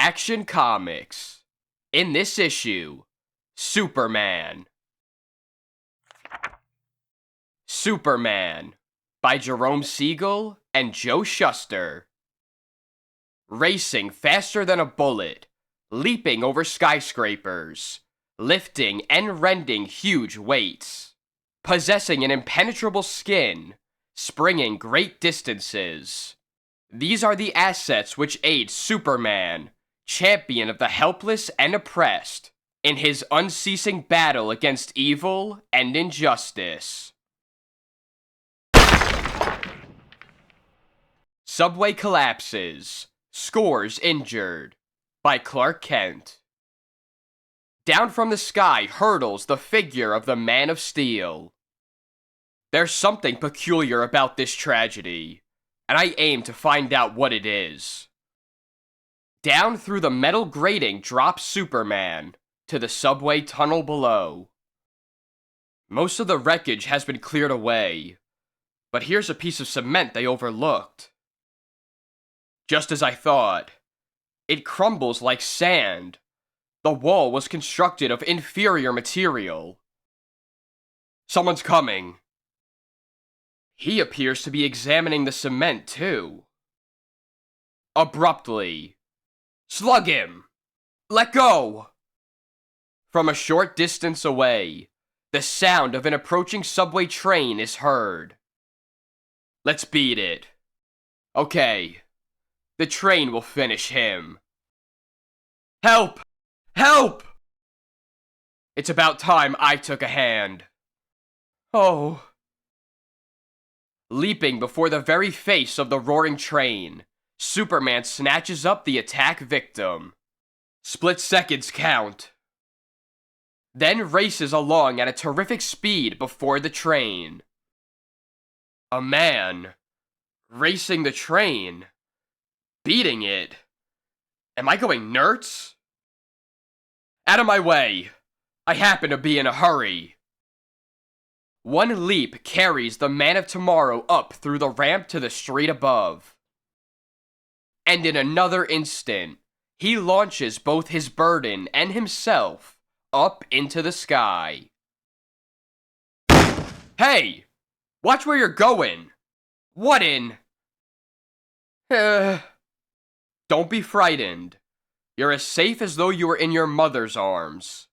Action Comics. In this issue, Superman. Superman by Jerome Siegel and Joe Shuster. Racing faster than a bullet, leaping over skyscrapers, lifting and rending huge weights, possessing an impenetrable skin, springing great distances. These are the assets which aid Superman, champion of the helpless and oppressed, in his unceasing battle against evil and injustice. Subway collapses, scores injured, by Clark Kent. Down from the sky hurtles the figure of the Man of Steel. There's something peculiar about this tragedy, and I aim to find out what it is. Down through the metal grating drops Superman to the subway tunnel below. Most of the wreckage has been cleared away, but here's a piece of cement they overlooked. Just as I thought, it crumbles like sand. The wall was constructed of inferior material. Someone's coming. He appears to be examining the cement, too. Abruptly, slug him! Let go! From a short distance away, the sound of an approaching subway train is heard. Let's beat it. Okay, the train will finish him. Help! Help! It's about time I took a hand. Oh. Leaping before the very face of the roaring train, Superman snatches up the attack victim. Split seconds count. Then races along at a terrific speed before the train. A man. Racing the train. Beating it. Am I going nerds? Out of my way. I happen to be in a hurry. One leap carries the Man of Tomorrow up through the ramp to the street above. And in another instant, he launches both his burden and himself up into the sky. Hey! Watch where you're going! What in? Don't be frightened. You're as safe as though you were in your mother's arms.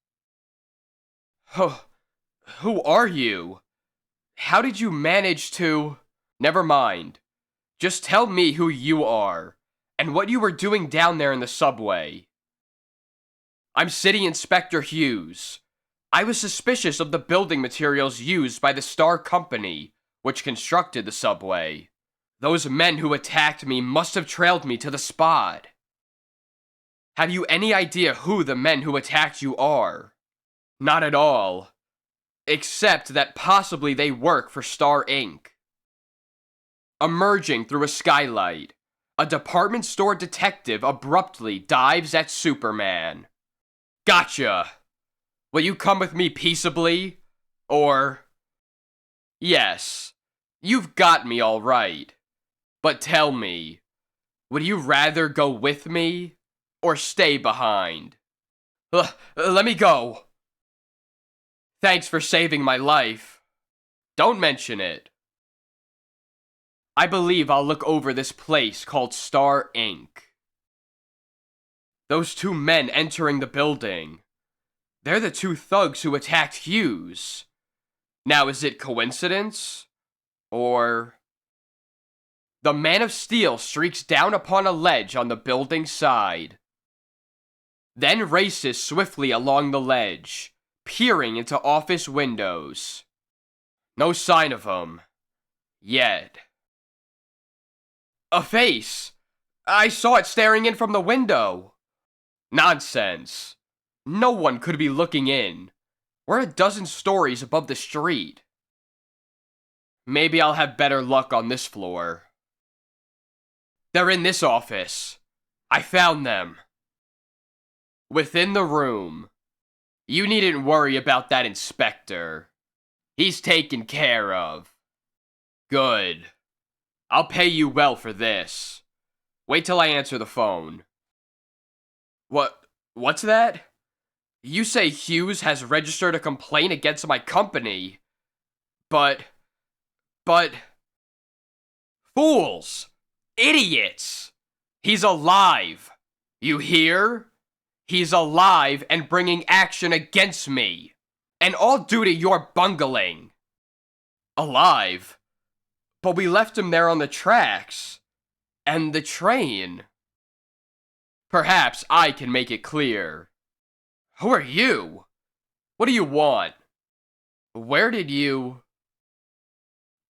Who are you? How did you manage to... Never mind. Just tell me who you are, and what you were doing down there in the subway. I'm City Inspector Hughes. I was suspicious of the building materials used by the Star Company, which constructed the subway. Those men who attacked me must have trailed me to the spot. Have you any idea who the men who attacked you are? Not at all. Except that possibly they work for Star Inc. Emerging through a skylight, a department store detective abruptly dives at Superman. Gotcha! Will you come with me peaceably? Or... Yes, you've got me all right. But tell me, would you rather go with me or stay behind? Let me go! Thanks for saving my life. Don't mention it. I believe I'll look over this place called Star Inc. Those two men entering the building. They're the two thugs who attacked Hughes. Now is it coincidence? Or... The Man of Steel streaks down upon a ledge on the building's side. Then races swiftly along the ledge, peering into office windows. No sign of him. Yet. A face! I saw it staring in from the window. Nonsense. No one could be looking in. We're a dozen stories above the street. Maybe I'll have better luck on this floor. They're in this office. I found them. Within the room. You needn't worry about that inspector. He's taken care of. Good. I'll pay you well for this. Wait till I answer the phone. What's that? You say Hughes has registered a complaint against my company. But... but... Fools! Idiots! He's alive! You hear? He's alive and bringing action against me. And all due to your bungling. Alive? But we left him there on the tracks. And the train. Perhaps I can make it clear. Who are you? What do you want? Where did you...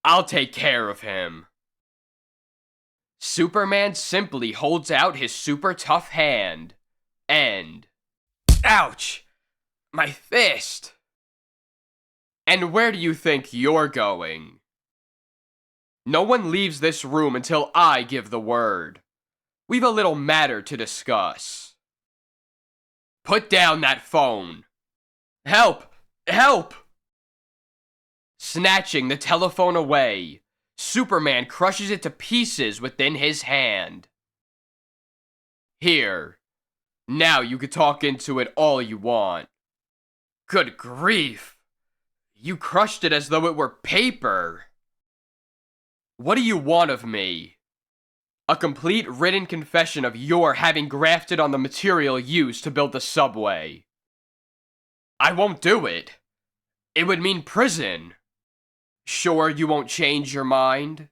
I'll take care of him. Superman simply holds out his super tough hand. And... Ouch! My fist! And where do you think you're going? No one leaves this room until I give the word. We've a little matter to discuss. Put down that phone. Help! Help! Snatching the telephone away, Superman crushes it to pieces within his hand. Here. Now you can talk into it all you want. Good grief. You crushed it as though it were paper. What do you want of me? A complete written confession of your having grafted on the material used to build the subway. I won't do it. It would mean prison. Sure you won't change your mind?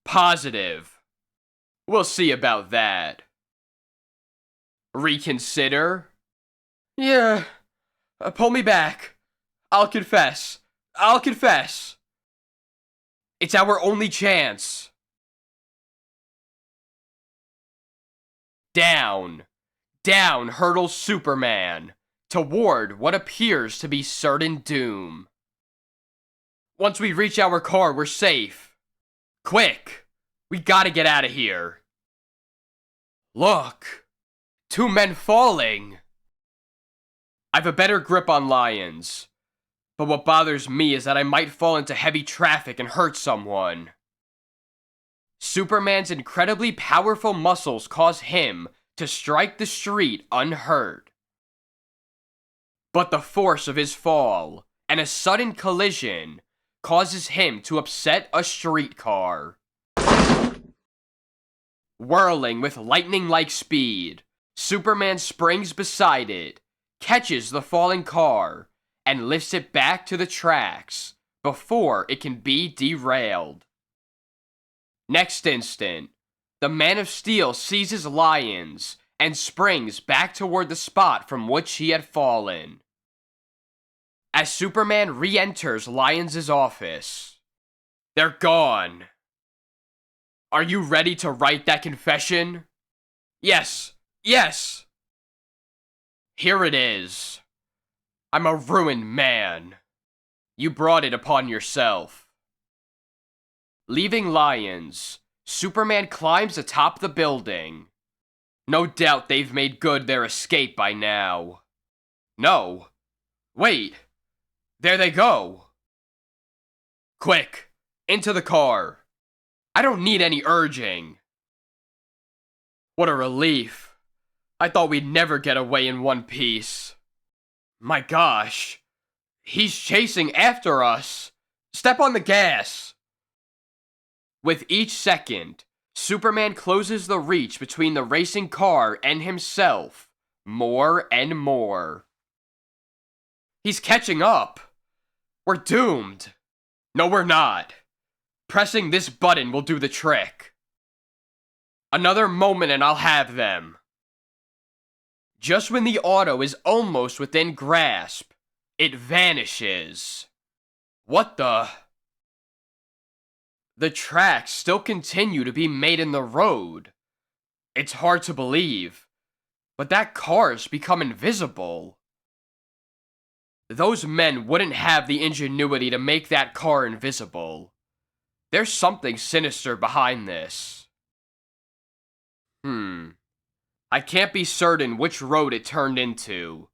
Positive. We'll see about that. Reconsider? Yeah. Pull me back. I'll confess. I'll confess. It's our only chance. Down. Down hurtles Superman, toward what appears to be certain doom. Once we reach our car, we're safe. Quick! We gotta get out of here. Look! 2 men falling! I've a better grip on lions. But what bothers me is that I might fall into heavy traffic and hurt someone. Superman's incredibly powerful muscles cause him to strike the street unhurt. But the force of his fall and a sudden collision causes him to upset a streetcar. Whirling with lightning-like speed, Superman springs beside it, catches the falling car, and lifts it back to the tracks before it can be derailed. Next instant, the Man of Steel seizes lions and springs back toward the spot from which he had fallen. As Superman re-enters Lions' office, they're gone. Are you ready to write that confession? Yes, yes! Here it is. I'm a ruined man. You brought it upon yourself. Leaving Lions, Superman climbs atop the building. No doubt they've made good their escape by now. No. Wait. There they go. Quick, into the car. I don't need any urging. What a relief. I thought we'd never get away in one piece. My gosh. He's chasing after us. Step on the gas. With each second, Superman closes the reach between the racing car and himself more and more. He's catching up. We're doomed. No, we're not. Pressing this button will do the trick. Another moment and I'll have them. Just when the auto is almost within grasp, it vanishes. What the... The tracks still continue to be made in the road. It's hard to believe, but that car's become invisible. Those men wouldn't have the ingenuity to make that car invisible. There's something sinister behind this. I can't be certain which road it turned into,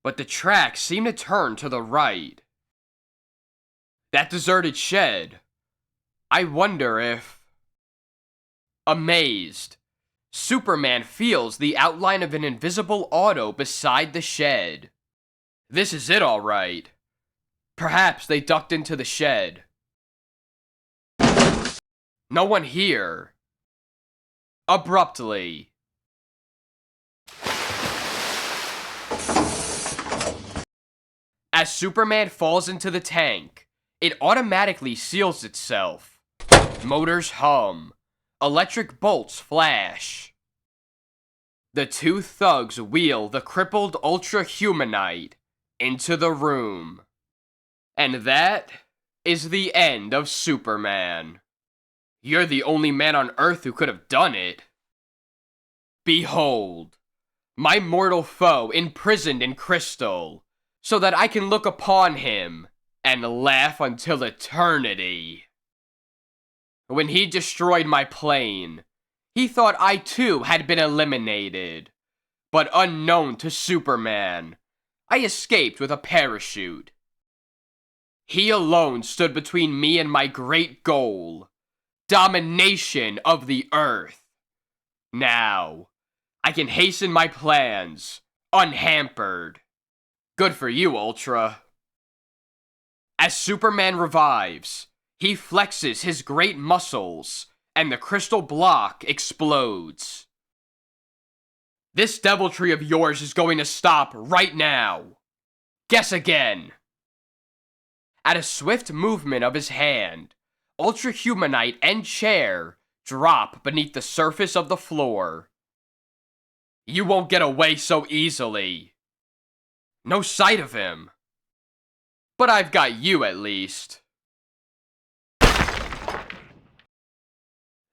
but the tracks seem to turn to the right. That deserted shed. I wonder if... Amazed, Superman feels the outline of an invisible auto beside the shed. This is it, all right. Perhaps they ducked into the shed. No one here. Abruptly. As Superman falls into the tank, it automatically seals itself. Motors hum. Electric bolts flash. The two thugs wheel the crippled Ultra-Humanite into the room. And that is the end of Superman. You're the only man on Earth who could have done it. Behold, my mortal foe imprisoned in crystal, so that I can look upon him and laugh until eternity. When he destroyed my plane, he thought I too had been eliminated. But unknown to Superman, I escaped with a parachute. He alone stood between me and my great goal, domination of the Earth. Now, I can hasten my plans, unhampered. Good for you, Ultra. As Superman revives, he flexes his great muscles, and the crystal block explodes. This deviltry of yours is going to stop right now. Guess again. At a swift movement of his hand, Ultra-Humanite and chair drop beneath the surface of the floor. You won't get away so easily. No sight of him. But I've got you at least.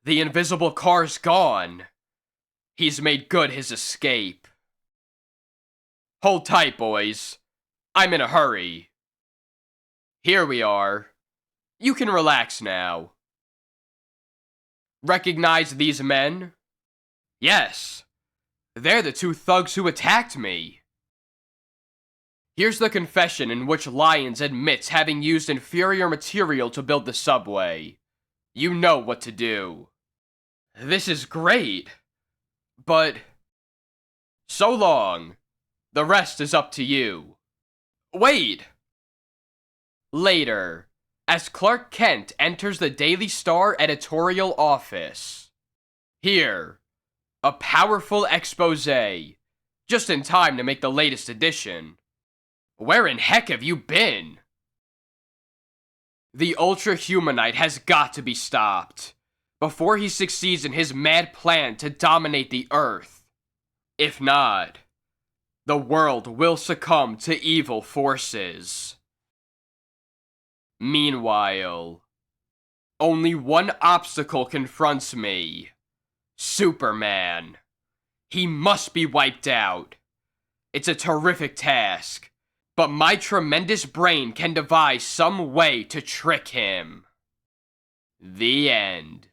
The invisible car's gone. He's made good his escape. Hold tight, boys. I'm in a hurry. Here we are. You can relax now. Recognize these men? Yes. They're the two thugs who attacked me. Here's the confession in which Lyons admits having used inferior material to build the subway. You know what to do. This is great. But so long. The rest is up to you. Wait! Later, as Clark Kent enters the Daily Star editorial office. Here, a powerful exposé, just in time to make the latest edition. Where in heck have you been? The Ultra-Humanite has got to be stopped before he succeeds in his mad plan to dominate the Earth. If not, the world will succumb to evil forces. Meanwhile, only one obstacle confronts me. Superman. He must be wiped out. It's a terrific task, but my tremendous brain can devise some way to trick him. The end.